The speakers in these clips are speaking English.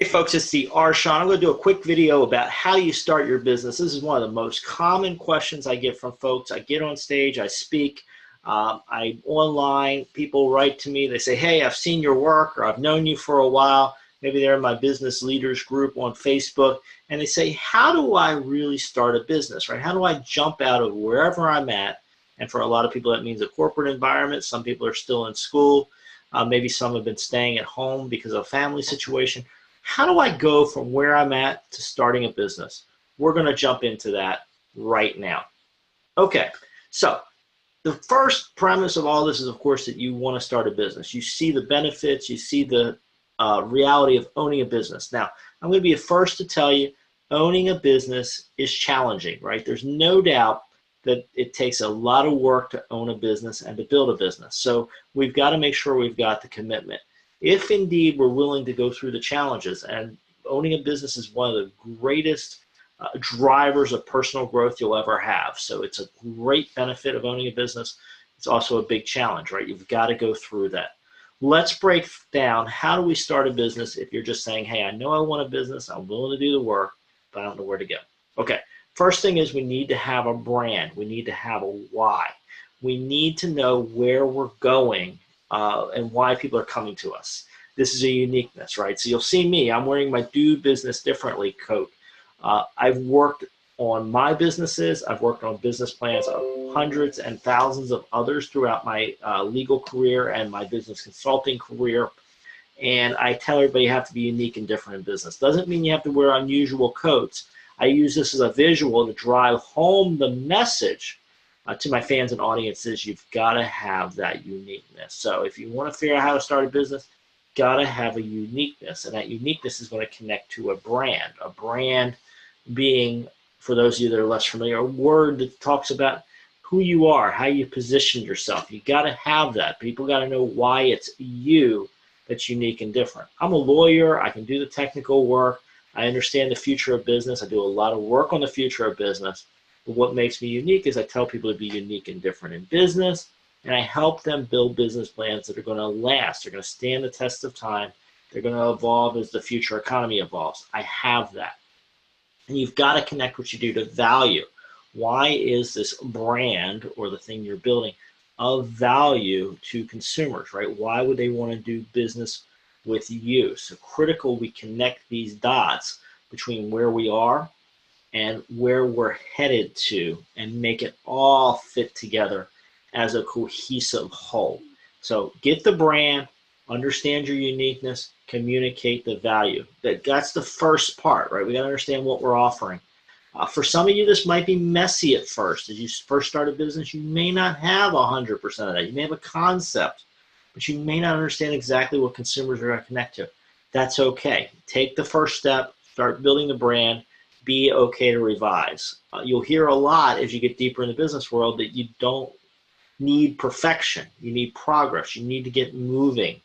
Hey folks, it's the Shawn. I'm going to do a quick video about how you start your business. This is one of the most common questions I get from folks. I get on stage, I speak, I'm online, people write to me, they say, hey, I've seen your work, or I've known you for a while. Maybe they're in my business leaders group on Facebook, and they say, how do I really start a business, right? How do I jump out of wherever I'm at? And for a lot of people, that means a corporate environment. Some people are still in school. Maybe some have been staying at home because of a family situation. How do I go from where I'm at to starting a business? We're going to jump into that right now. Okay, so the first premise of all this is, of course, that you want to start a business. You see the benefits, you see the reality of owning a business. Now, I'm going to be the first to tell you, owning a business is challenging, right? There's no doubt that it takes a lot of work to own a business and to build a business. So we've got to make sure we've got the commitment. If indeed we're willing to go through the challenges, and owning a business is one of the greatest drivers of personal growth you'll ever have. So it's a great benefit of owning a business. It's also a big challenge, right? You've got to go through that. Let's break down, how do we start a business if you're just saying, hey, I know I want a business, I'm willing to do the work, but I don't know where to go. Okay, first thing is we need to have a brand. We need to have a why. We need to know where we're going and why people are coming to us. This is a uniqueness, right? So you'll see me, I'm wearing my Do Business Differently coat. I've worked on my businesses. I've worked on business plans of hundreds and thousands of others throughout my legal career and my business consulting career. And I tell everybody you have to be unique and different in business. Doesn't mean you have to wear unusual coats. I use this as a visual to drive home the message to my fans and audiences. You've got to have that uniqueness. So if you want to figure out how to start a business, got to have a uniqueness, and that uniqueness is going to connect to a brand. A brand being, for those of you that are less familiar, a word that talks about who you are, how you position yourself. You got to have that. People got to know why it's you that's unique and different. I'm a lawyer. I can do the technical work. I understand the future of business. I do a lot of work on the future of business. But what makes me unique is I tell people to be unique and different in business, and I help them build business plans that are going to last. They're going to stand the test of time. They're going to evolve as the future economy evolves. I have that. And you've got to connect what you do to value. Why is this brand or the thing you're building of value to consumers, right? Why would they want to do business with you? So critical we connect these dots between where we are and where we're headed to, and make it all fit together as a cohesive whole. So get the brand, understand your uniqueness, communicate the value. That's the first part, right? We got to understand what we're offering. For some of you, this might be messy at first. As you first start a business, you may not have 100% of that. You may have a concept, but you may not understand exactly what consumers are going to connect to. That's okay. Take the first step, start building the brand, be okay to revise. You'll hear a lot as you get deeper in the business world that you don't need perfection. You need progress. You need to get moving.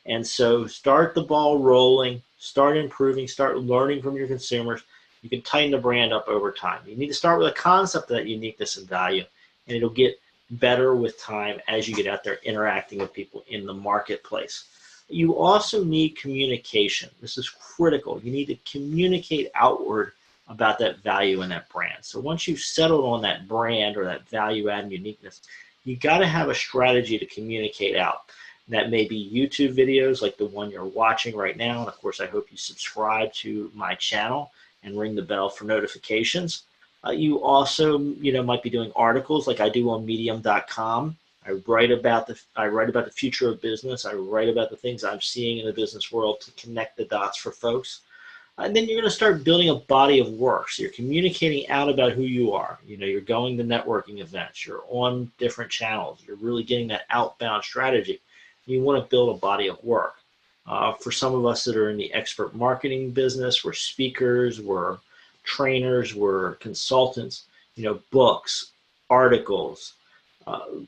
And so start the ball rolling, start improving, start learning from your consumers. You can tighten the brand up over time. You need to start with a concept of that uniqueness and value, and it'll get better with time as you get out there interacting with people in the marketplace. You also need communication. This is critical. You need to communicate outward about that value and that brand. So once you've settled on that brand or that value add and uniqueness, you got to have a strategy to communicate out. That may be YouTube videos like the one you're watching right now. And of course, I hope you subscribe to my channel and ring the bell for notifications. You also, might be doing articles like I do on medium.com. I write about the future of business. I write about the things I'm seeing in the business world to connect the dots for folks. And then you're going to start building a body of work. So you're communicating out about who you are. You're going to networking events. You're on different channels. You're really getting that outbound strategy. You want to build a body of work. For some of us that are in the expert marketing business, we're speakers, we're trainers, we're consultants, books, articles,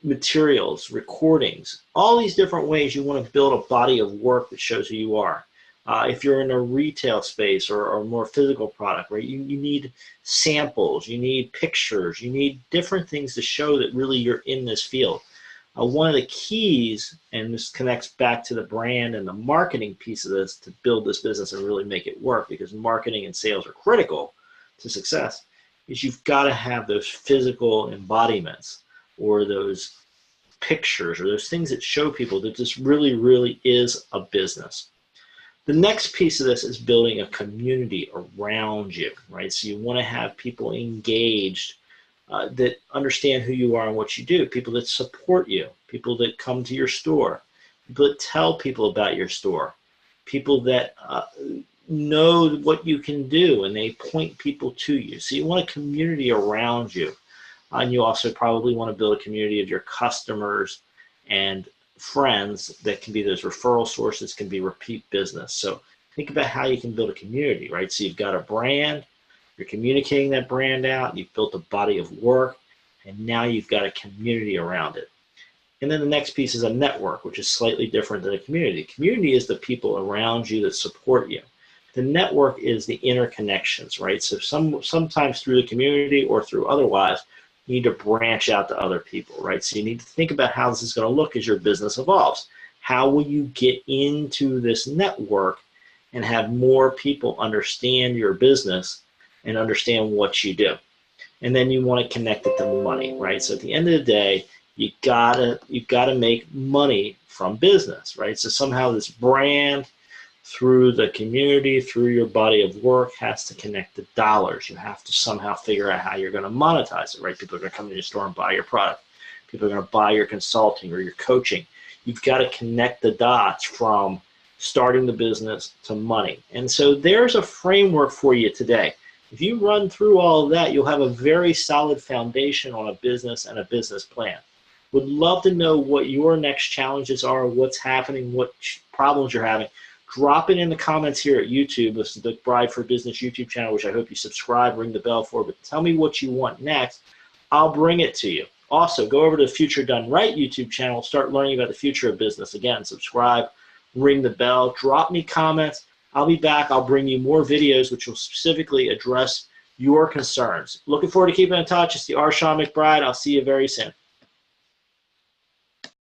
materials, recordings, all these different ways you want to build a body of work that shows who you are. If you're in a retail space or more physical product, right, you need samples, you need pictures, you need different things to show that really you're in this field. One of the keys, and this connects back to the brand and the marketing piece of this to build this business and really make it work, because marketing and sales are critical to success, is you've got to have those physical embodiments, or those pictures, or those things that show people that this really, really is a business. The next piece of this is building a community around you, right? So you want to have people engaged that understand who you are and what you do, people that support you, people that come to your store, people that tell people about your store, people that know what you can do and they point people to you. So you want a community around you. And you also probably want to build a community of your customers and friends that can be those referral sources, can be repeat business. So think about how you can build a community, right? So you've got a brand, you're communicating that brand out, you've built a body of work, and now you've got a community around it. And then the next piece is a network, which is slightly different than a community. Community is the people around you that support you. The network is the interconnections, right? So sometimes through the community or through otherwise, you need to branch out to other people, right? So you need to think about how this is going to look as your business evolves. How will you get into this network and have more people understand your business and understand what you do? And then you want to connect it to money, right? So at the end of the day, you've got to make money from business, right? So somehow this brand, through the community, through your body of work, has to connect to dollars. You have to somehow figure out how you're going to monetize it, right? People are going to come to your store and buy your product. People are going to buy your consulting or your coaching. You've got to connect the dots from starting the business to money. And so there's a framework for you today. If you run through all of that, you'll have a very solid foundation on a business and a business plan. Would love to know what your next challenges are, what's happening, what problems you're having. Drop it in the comments here at YouTube. This is the McBride for Business YouTube channel, which I hope you subscribe, ring the bell for. But tell me what you want next. I'll bring it to you. Also, go over to the Future Done Right YouTube channel. Start learning about the future of business. Again, subscribe, ring the bell, drop me comments. I'll be back. I'll bring you more videos which will specifically address your concerns. Looking forward to keeping in touch. It's the Shawn McBride. I'll see you very soon.